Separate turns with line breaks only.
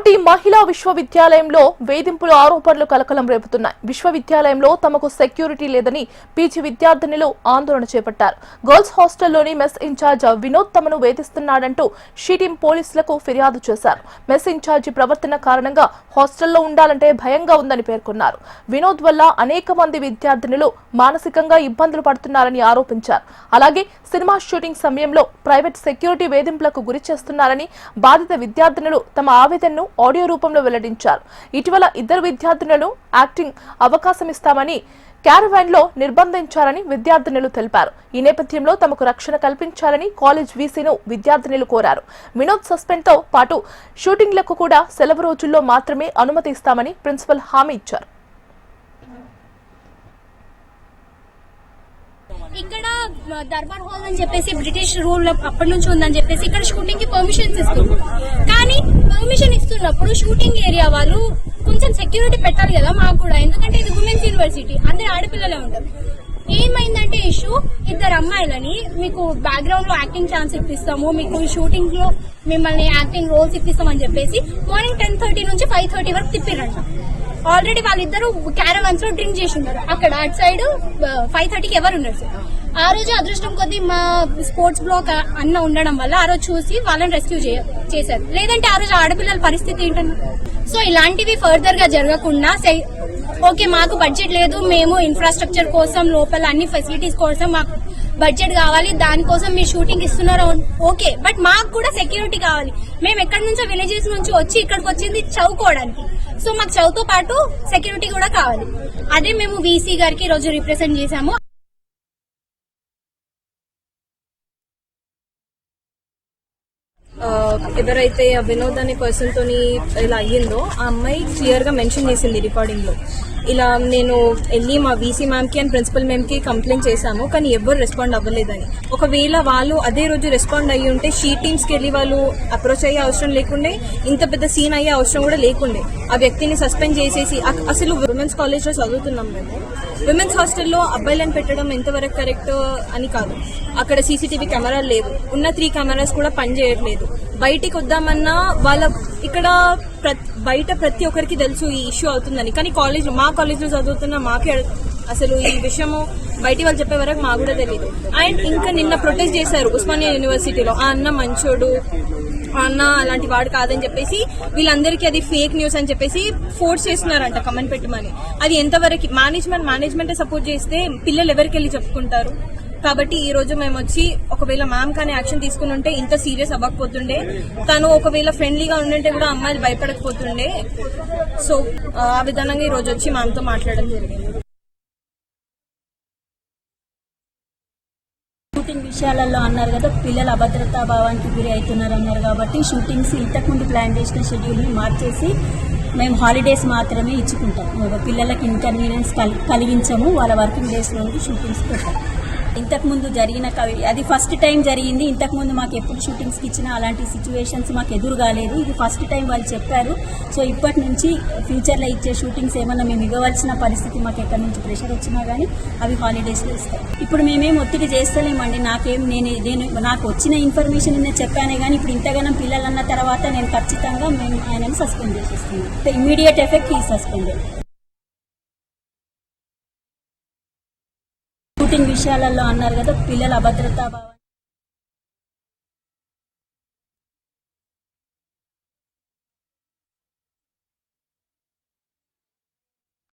తిరుపతి మహిళా విశ్వవిద్యాలయంలో వేధింపుల ఆరోపణలు కలకలం రేపుతున్నాయి. విశ్వవిద్యాలయంలో తమకు సెక్యూరిటీ లేదని పీజీ విద్యార్థినులు ఆందోళన చేపట్టారు. గర్ల్స్ హాస్టల్లోని మెస్ ఇన్ఛార్జ్ వినోద్ తమను వేధిస్తున్నాడంటూ షీటీం పోలీసులకు ఫిర్యాదు చేశారు. మెస్ ఇన్ఛార్జి ప్రవర్తన కారణంగా హాస్టల్లో ఉండాలంటే భయంగా ఉందని పేర్కొన్నారు. వినోద్ వల్ల అనేక మంది విద్యార్థినులు మానసికంగా ఇబ్బందులు పడుతున్నారని ఆరోపించారు. అలాగే సినిమా షూటింగ్ సమయంలో ప్రైవేట్ సెక్యూరిటీ వేధింపులకు గురి చేస్తున్నారని బాధిత విద్యార్థినులు తమ ఆవేదనను ఆడియో రూపంలో వెల్లడించారు. ఇటీవల ఇద్దరు విద్యార్థినులను యాక్టింగ్ అవకాశం ఇస్తామని క్యారవాన్ లో నిర్బంధించారని విద్యార్థినులు తెలిపారు. ఈ నేపథ్యంలో తమకు రక్షణ కల్పించాలని కాలేజ్ వీసీను విద్యార్థినులు కోరారు. వినోద్ సస్పెండ్ తో పాటు షూటింగ్లకు కూడా సెలవు రోజుల్లో మాత్రమే అనుమతి ఇస్తామని ప్రిన్సిపల్ హామీ ఇచ్చారు.
ఇక్కడ దర్బార్ హాల్ అని చెప్పేసి బ్రిటిష్ రూల్ అప్పటి నుంచి ఉందని చెప్పేసి ఇక్కడ షూటింగ్ కి పర్మిషన్స్ ఇస్తున్నారు. కానీ పర్మిషన్ ఇస్తున్నప్పుడు షూటింగ్ ఏరియా వాళ్ళు కొంచెం సెక్యూరిటీ పెట్టాలి కదా మాకు కూడా, ఎందుకంటే ఇది ఉమెన్స్ యూనివర్సిటీ, అందరు ఆడపిల్లలే ఉంటారు. ఏమైందంటే ఇష్యూ, ఇద్దరు అమ్మాయిలని మీకు బ్యాక్గ్రౌండ్ లో యాక్టింగ్ ఛాన్స్ ఇప్పిస్తాము, మీకు షూటింగ్ లో మిమ్మల్ని యాక్టింగ్ రోల్స్ ఇప్పిస్తామని చెప్పేసి మార్నింగ్ 10:30 నుంచి 5:30 వరకు తిప్పిరంట. ఆల్రెడీ వాళ్ళిద్దరు క్యారవాన్స్ లో డ్రింక్ చేసి ఉన్నారు. అక్కడ అటు సైడ్ 5:30కి ఎవరు ఉన్నారు సార్. ఆ రోజు అదృష్టం కొద్దీ మా స్పోర్ట్స్ బ్లాక్ అన్న ఉండడం వల్ల ఆ రోజు చూసి వాళ్ళని రెస్క్యూ చేశారు. లేదంటే ఆ రోజు ఆడపిల్లల పరిస్థితి ఏంటన్నా. సో ఇలాంటివి ఫర్దర్ గా జరగకుండా, ఓకే మాకు బడ్జెట్ లేదు, మేము ఇన్ఫ్రాస్ట్రక్చర్ కోసం లోపల అన్ని ఫెసిలిటీస్ కోసం మాకు బడ్జెట్ కావాలి, దానికోసం మీరు షూటింగ్ ఇస్తున్నారు ఓకే, బట్ మాకు కూడా సెక్యూరిటీ కావాలి. మేము ఎక్కడి నుంచో విలేజెస్ నుంచి వచ్చి ఇక్కడికి వచ్చింది చదువుకోవడానికి, సో మాకు చదువుతో పాటు సెక్యూరిటీ కూడా కావాలి. అదే మేము వీసీ గారికి ఈ రోజు రిప్రజెంట్ చేశాము.
ఎవరైతే వినోద్ అనే పర్సన్ తోని ఇలా అయ్యిందో ఆ అమ్మాయి క్లియర్ గా మెన్షన్ చేసింది రికార్డింగ్ లో, ఇలా నేను వెళ్ళి మా వీసీ మ్యామ్ కి అండ్ ప్రిన్సిపల్ మ్యామ్ కి కంప్లైంట్ చేశాము కానీ ఎవ్వరు రెస్పాండ్ అవ్వలేదని. ఒకవేళ వాళ్ళు అదే రోజు రెస్పాండ్ అయ్యి ఉంటే షీ టీమ్స్ కి వెళ్ళి వాళ్ళు అప్రోచ్ అయ్యే అవసరం లేకుండే, ఇంత పెద్ద సీన్ అయ్యే అవసరం కూడా లేకుండే. ఆ వ్యక్తిని సస్పెండ్ చేసేసి, అసలు విమెన్స్ కాలేజ్ లో చదువుతున్నాం మేము, విమెన్స్ హాస్టల్లో అబ్బాయిలను పెట్టడం ఎంతవరకు కరెక్ట్ అని కాదు. అక్కడ సీసీటీవీ కెమెరాలు లేవు, ఉన్న 3 కెమెరాస్ కూడా పనిచేయట్లేదు. బయటికి వద్దామన్నా వాళ్ళ ఇక్కడ బయట ప్రతి ఒక్కరికి తెలుసు ఈ ఇష్యూ అవుతుందని, కానీ మా కాలేజ్ లో చదువుతున్న మాకే అసలు ఈ విషయము బయట వాళ్ళు చెప్పే వరకు మాకు కూడా తెలియదు. అండ్ ఇంకా నిన్న ప్రొటెస్ట్ చేశారు ఉస్మానియా యూనివర్సిటీలో, ఆ అన్న మంచోడు, ఆ అన్న అలాంటి వాడు కాదని చెప్పేసి వీళ్ళందరికీ అది ఫేక్ న్యూస్ అని చెప్పేసి ఫోర్స్ చేస్తున్నారంట కమెంట్ పెట్టమని. అది ఎంతవరకు మేనేజ్మెంటే సపోర్ట్ చేస్తే పిల్లలు ఎవరికి వెళ్ళి చెప్పుకుంటారు. కాబట్టి ఈ రోజు మేము వచ్చి, ఒకవేళ మ్యామ్ కానీ యాక్షన్ తీసుకుని ఉంటే ఇంత సీరియస్ అవ్వకపోతుండే, తను ఒకవేళ ఫ్రెండ్లీగా ఉండుంటే కూడా అమ్మాయిలు భయపడకపోతుండే. సో ఆ విధానంగా ఈ రోజు వచ్చి మ్యామ్ తో మాట్లాడడం జరిగింది.
షూటింగ్ విషయాలలో అన్నారు కదా, పిల్లలు అభద్రతా భావానికి గురి అవుతున్నారు అన్నారు కాబట్టి షూటింగ్స్ ఇంతకుముందు ప్లాన్ చేసిన షెడ్యూల్ని మార్చేసి మేము హాలిడేస్ మాత్రమే ఇచ్చుకుంటాం. పిల్లలకి ఇన్కన్వీనియన్స్ కలిగించము, వాళ్ళ వర్కింగ్ డేస్లోకి షూటింగ్స్ పెట్టాం. ఇంతకుముందు జరిగిన అది ఫస్ట్ టైం జరిగింది. ఇంతకుముందు మాకు ఎప్పుడు షూటింగ్స్కి ఇచ్చినా అలాంటి సిచ్యువేషన్స్ మాకు ఎదురు కాలేదు. ఇది ఫస్ట్ టైం వాళ్ళు చెప్పారు. సో ఇప్పటి నుంచి ఫ్యూచర్లో ఇచ్చే షూటింగ్స్ ఏమన్నా మేము ఇవ్వవలసిన పరిస్థితి మాకు ఎక్కడి నుంచి ప్రెషర్ వచ్చినా కానీ అవి హాలిడేస్లో ఇస్తాం. ఇప్పుడు మేమేం ఒత్తిడి చేస్తలేమండి. నాకు వచ్చిన ఇన్ఫర్మేషన్ నేను చెప్పానే కానీ ఇప్పుడు ఇంతగానం పిల్లలు అన్న తర్వాత నేను ఖచ్చితంగా మేము ఆయనను సస్పెండ్ చేసేస్తున్నాం. ఇమీడియట్ ఎఫెక్ట్ ఈ సస్పెండెడ్. షూటింగ్ విషయాలలో అన్నారు కదా, పిల్లల అభద్రతా భావం